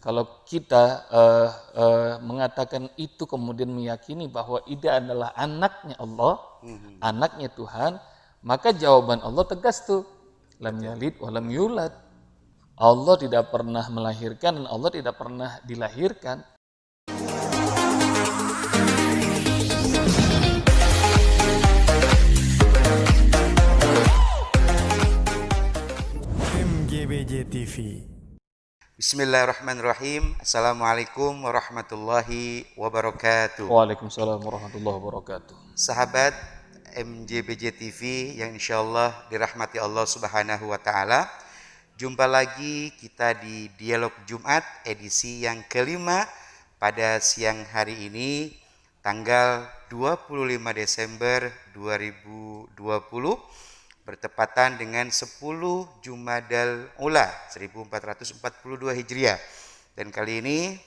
Kalau kita mengatakan itu kemudian meyakini bahwa Ida adalah anaknya Allah, anaknya Tuhan, maka jawaban Allah tegas tuh, lam yalid wa lam yulad. Allah tidak pernah melahirkan dan Allah tidak pernah dilahirkan. MGBJ TV. Bismillahirrahmanirrahim. Assalamualaikum warahmatullahi wabarakatuh. Waalaikumsalam warahmatullahi wabarakatuh. Sahabat MJBJ TV yang insyaallah dirahmati Allah Subhanahu wa taala. Jumpa lagi kita di Dialog Jumat edisi yang kelima pada siang hari ini tanggal 25 Desember 2020 bertepatan dengan 10 Jumadal Ula 1442 Hijriah. Dan kali ini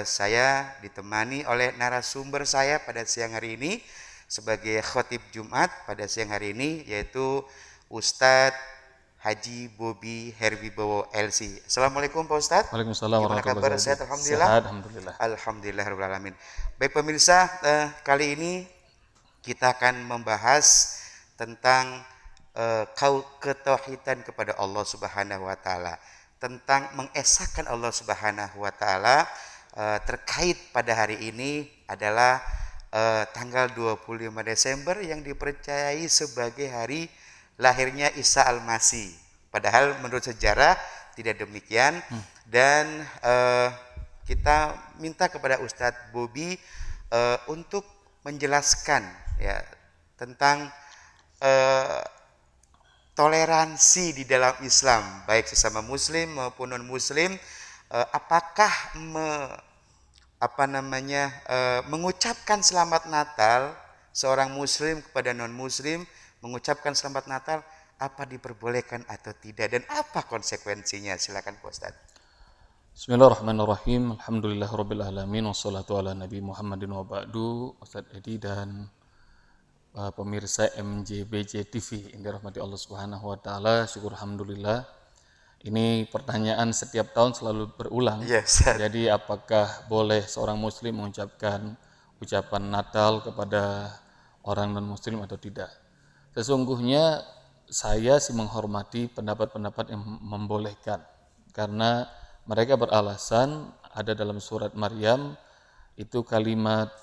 saya ditemani oleh narasumber saya pada siang hari ini sebagai khotib Jumat pada siang hari ini, yaitu Ustadz Haji Bobi Herwibowo LC. Assalamualaikum Pak Ustadz. Waalaikumsalam warahmatullahi wabarakatuh. Sehat alhamdulillah. Sehat alhamdulillah. Alhamdulillahirobbilalamin. Baik pemirsa, kali ini kita akan membahas tentang ketauhidan kepada Allah Subhanahu wa taala, tentang mengesahkan Allah Subhanahu wa taala. Terkait pada hari ini adalah tanggal 25 Desember yang dipercayai sebagai hari lahirnya Isa Al-Masih. Padahal menurut sejarah tidak demikian. Dan kita minta kepada Ustadz Bobi untuk menjelaskan ya tentang toleransi di dalam Islam, baik sesama Muslim maupun non Muslim. Apakah mengucapkan selamat Natal seorang Muslim kepada non Muslim, mengucapkan selamat Natal, apa diperbolehkan atau tidak, dan apa konsekuensinya? Silakan Pak Ustadz. Bismillahirrahmanirrahim. Alhamdulillahirabbil alamin wassalatu ala nabi Muhammadin wa ba'du. Ustadz Edi dan pemirsa MJBJ TV yang dirahmati Allah Subhanahu wa taala, syukur alhamdulillah. Ini pertanyaan setiap tahun selalu berulang. Yes. Jadi apakah boleh seorang muslim mengucapkan ucapan Natal kepada orang non muslim atau tidak? Sesungguhnya saya sih menghormati pendapat-pendapat yang membolehkan, karena mereka beralasan ada dalam surat Maryam itu kalimat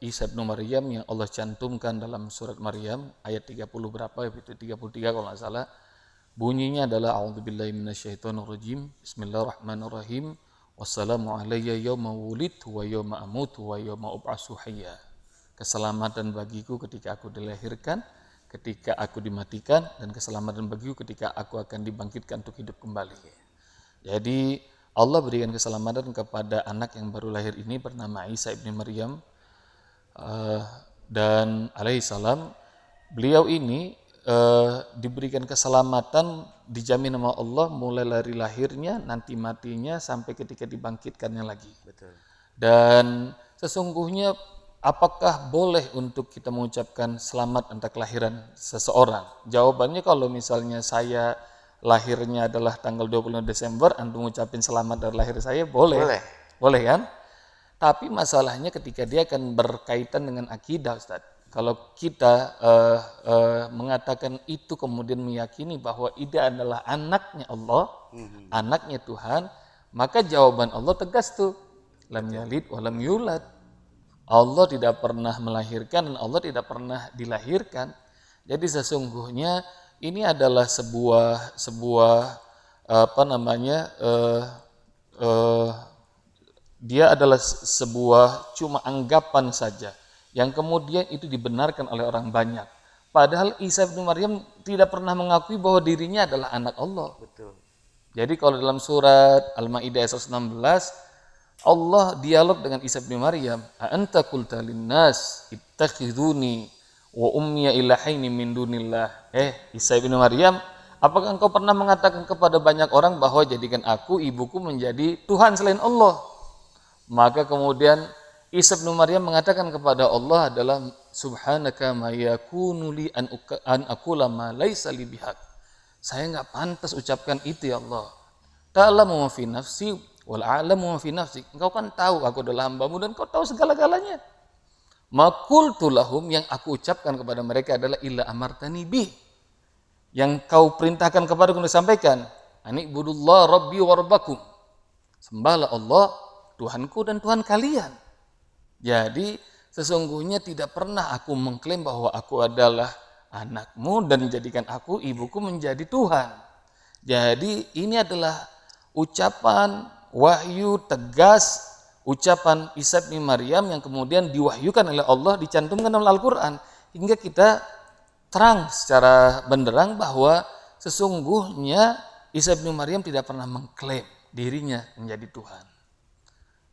Isa bin Maryam yang Allah cantumkan dalam surat Maryam ayat 30 berapa itu 33 kalau nggak salah, bunyinya adalah a'udzubillahi minasyaitonirrajim, bismillahirrahmanirrahim, wassalamu alayya yauma wulidtu wa yauma amutu wa yauma ub'atsu hayya. Keselamatan bagiku ketika aku dilahirkan, ketika aku dimatikan, dan keselamatan bagiku ketika aku akan dibangkitkan untuk hidup kembali. Jadi Allah berikan keselamatan kepada anak yang baru lahir ini bernama Isa ibn Maryam, dan alaihissalam. Beliau ini diberikan keselamatan, dijamin sama Allah mulai dari lahirnya, nanti matinya, sampai ketika dibangkitkannya lagi. Betul. Dan sesungguhnya apakah boleh untuk kita mengucapkan selamat tentang kelahiran seseorang? Jawabannya, kalau misalnya saya lahirnya adalah tanggal 25 Desember, antum ngucapin selamat dari lahir saya, boleh. Boleh kan? Tapi masalahnya ketika dia akan berkaitan dengan akidah, Ustaz. Kalau kita mengatakan itu kemudian meyakini bahwa Ida adalah anaknya Allah, anaknya Tuhan, maka jawaban Allah tegas tuh, lam yalid wa lam yulad. Allah tidak pernah melahirkan dan Allah tidak pernah dilahirkan. Jadi sesungguhnya ini adalah sebuah dia adalah sebuah cuma anggapan saja yang kemudian itu dibenarkan oleh orang banyak. Padahal Isa bin Maryam tidak pernah mengakui bahwa dirinya adalah anak Allah. Betul. Jadi kalau dalam surat Al-Maidah 116, Allah dialog dengan Isa bin Maryam, a'anta qulta linnas ittakhiduni wa ummiya ilahaini min dunillah. Isa bin Maryam, apakah engkau pernah mengatakan kepada banyak orang bahwa jadikan aku, ibuku menjadi Tuhan selain Allah? Maka kemudian Isa bin Maryam mengatakan kepada Allah adalah, subhanaka ma yakunu li an aqula ma laisa li bihaq. Saya enggak pantas ucapkan itu ya Allah. Ta'lamu ma fi nafsi Wal a'lamu ma fi nafsik. Engkau kan tahu aku adalah hambamu dan kau tahu segala-galanya. Ma qultu lahum, yang aku ucapkan kepada mereka adalah illa amartani bih. Yang kau perintahkan kepada aku sampaikan. Ani budullah rabbi wa rabbakum. Sembahlah Allah, Tuhanku dan Tuhan kalian. Jadi sesungguhnya tidak pernah aku mengklaim bahwa aku adalah anakmu dan menjadikan aku, ibuku menjadi Tuhan. Jadi ini adalah ucapan wahyu tegas, ucapan Isa bin Maryam yang kemudian diwahyukan oleh Allah, dicantumkan dalam Al-Quran. Hingga kita terang secara benderang bahwa sesungguhnya Isa bin Maryam tidak pernah mengklaim dirinya menjadi Tuhan.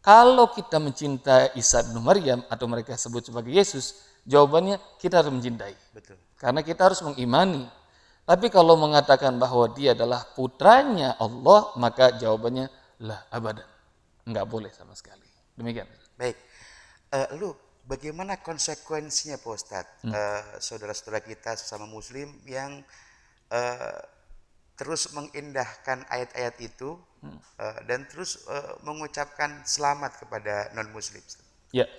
Kalau kita mencintai Isa bin Maryam atau mereka sebut sebagai Yesus, jawabannya kita harus mencintai. Betul. Karena kita harus mengimani. Tapi kalau mengatakan bahwa dia adalah putranya Allah, maka jawabannya lah abadan. Enggak boleh sama sekali. Demikian. Baik. Lalu bagaimana konsekuensinya Pak Ustadz? Saudara-saudara kita sesama muslim yang terus mengindahkan ayat-ayat itu dan terus mengucapkan selamat kepada non-muslim. Ya.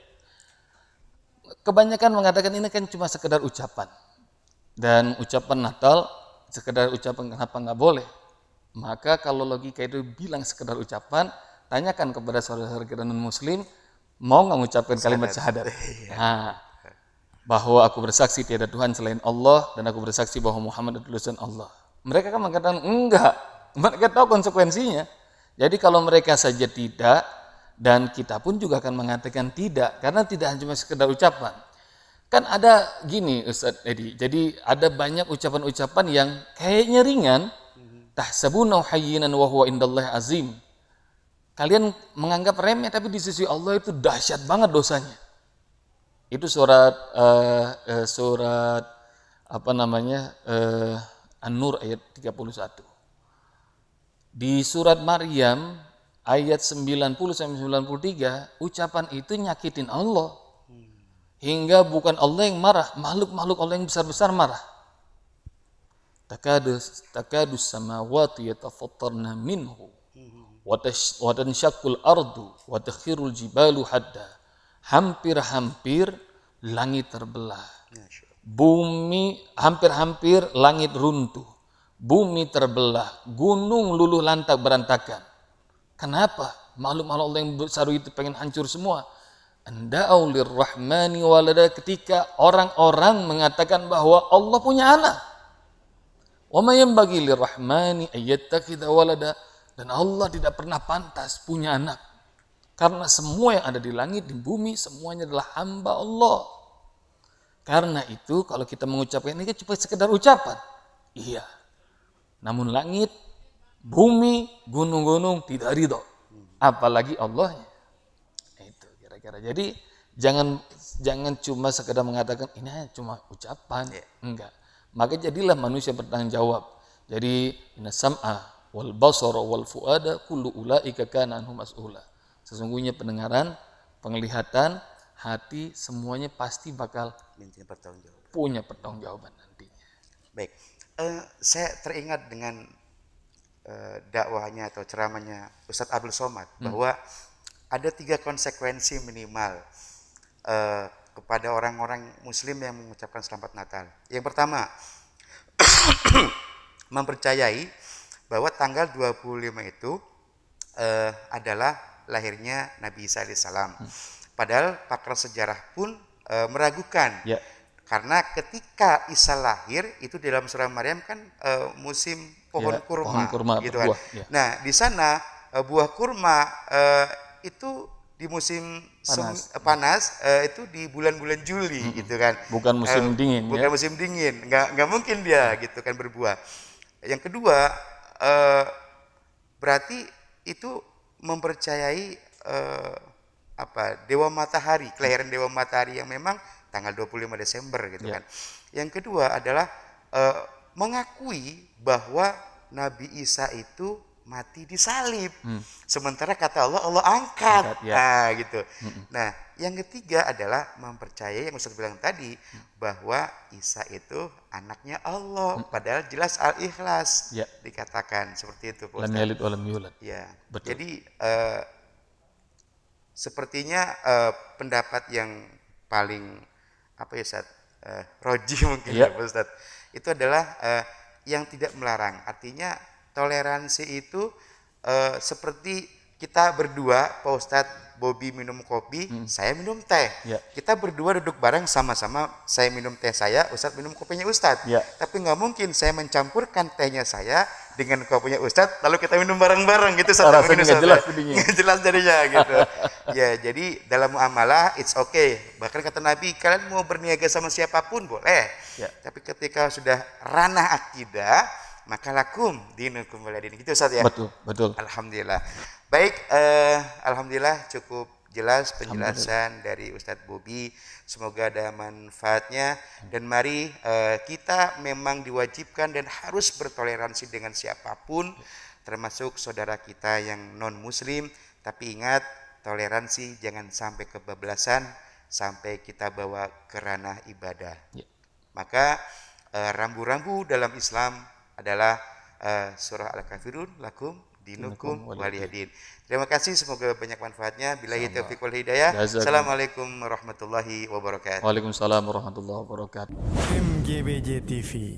Kebanyakan mengatakan ini kan cuma sekedar ucapan. Dan ucapan Natal, sekedar ucapan, kenapa nggak boleh? Maka kalau logika itu bilang sekedar ucapan, tanyakan kepada saudara-saudara kita non-muslim, mau nggak mengucapkan kalimat syahadat? Nah, bahwa aku bersaksi tiada Tuhan selain Allah, dan aku bersaksi bahwa Muhammad adalah utusan Allah. Mereka kan mengatakan enggak, mereka tahu konsekuensinya. Jadi kalau mereka saja tidak, dan kita pun juga akan mengatakan tidak, karena tidak hanya sekedar ucapan. Kan ada gini Ustaz Edi, jadi ada banyak ucapan-ucapan yang kayaknya ringan, tahsabunahu hayyinan wa huwa indallahi azim. Kalian menganggap remeh, tapi di sisi Allah itu dahsyat banget dosanya. Itu surat An-Nur ayat 31. Di surat Maryam ayat 90-93, ucapan itu nyakitin Allah. Hingga bukan Allah yang marah, makhluk-makhluk Allah yang besar-besar marah. Takadus samawati yatafattarna minhu wa tanshaqqul ardu wa takhirul jibalu hadda. Hampir-hampir langit terbelah. Bumi hampir-hampir langit runtuh. Bumi terbelah, gunung luluh lantak berantakan. Kenapa? Makhluk-makhluk Allah yang besar itu pengen hancur semua. Anda'u lirrahmani walada, ketika orang-orang mengatakan bahwa Allah punya anak. Wa ma yanbaghi lirrahmani ayyattakhidha walada, dan Allah tidak pernah pantas punya anak. Karena semua yang ada di langit, di bumi, semuanya adalah hamba Allah. Karena itu kalau kita mengucapkan ini cuma sekedar ucapan. Iya. Namun langit, bumi, gunung-gunung tidak ridho. Apalagi Allahnya. Jadi jangan cuma sekedar mengatakan ini cuma ucapan, enggak. Maka jadilah manusia bertanggung jawab. Jadi inna sam'a wal basara wal fuada kullu ulaika kana anhu mas'ula. Sesungguhnya pendengaran, penglihatan, hati semuanya pasti bakal punya pertanggungjawaban nantinya. Baik. Saya teringat dengan dakwahnya atau ceramahnya Ustadz Abdul Somad bahwa ada 3 konsekuensi minimal kepada orang-orang muslim yang mengucapkan selamat Natal. Yang pertama, mempercayai bahwa tanggal 25 itu adalah lahirnya Nabi Isa alaihissalam. Padahal pakar sejarah pun meragukan. Ya. Karena ketika Isa lahir itu di dalam surah Maryam kan musim pohon kurma gitu kan. Ya. Nah, di sana buah kurma itu di musim panas itu di bulan-bulan Juli gitu kan. Bukan musim dingin. Bukan musim dingin, nggak mungkin dia gitu kan berbuah. Yang kedua berarti itu mempercayai dewa matahari, kelahiran dewa matahari yang memang tanggal 25 Desember gitu kan. Yang kedua adalah mengakui bahwa Nabi Isa itu mati disalib. Sementara kata Allah, Allah angkat. Angkat, ya. Nah, gitu. Nah, yang ketiga adalah mempercayai yang Ustaz bilang tadi, bahwa Isa itu anaknya Allah. Padahal jelas Al-Ikhlas Ya. dikatakan seperti itu, Pak Lam Ustaz. yalid wa lam yulad. Ya. Betul. Jadi sepertinya pendapat yang paling apa ya Ustaz, roji mungkin Iya. ya Pak Ustaz, itu adalah yang tidak melarang. Artinya toleransi itu seperti kita berdua, Pak Ustadz, Bobby minum kopi, saya minum teh. Ya. Kita berdua duduk bareng sama-sama, saya minum teh saya, Ustadz minum kopinya Ustadz. Ya. Tapi nggak mungkin saya mencampurkan tehnya saya dengan kopinya Ustadz, lalu kita minum bareng-bareng gitu. Ustadz. Rasanya nggak jelas ya. jadinya. Nggak jelas jadinya gitu. Ya, jadi dalam muamalah it's okay. Bahkan kata Nabi, kalian mau berniaga sama siapapun boleh. Ya. Tapi ketika sudah ranah akidah, maka lakum dinukum waliyadin. Gitu Ustaz ya. Betul, betul. Alhamdulillah. Baik, alhamdulillah cukup jelas penjelasan dari Ustadz Bobby. Semoga ada manfaatnya dan mari kita memang diwajibkan dan harus bertoleransi dengan siapapun, termasuk saudara kita yang non muslim. Tapi ingat, toleransi jangan sampai kebablasan sampai kita bawa ke ranah ibadah. Ya. Maka rambu-rambu dalam Islam adalah surah Al-Kafirun, lakum dinukum waliyadin. Terima kasih, semoga banyak manfaatnya. Billahi taufiq wal hidayah. Assalamualaikum warahmatullahi wabarakatuh. Waalaikumsalam warahmatullahi wabarakatuh. MGBJ TV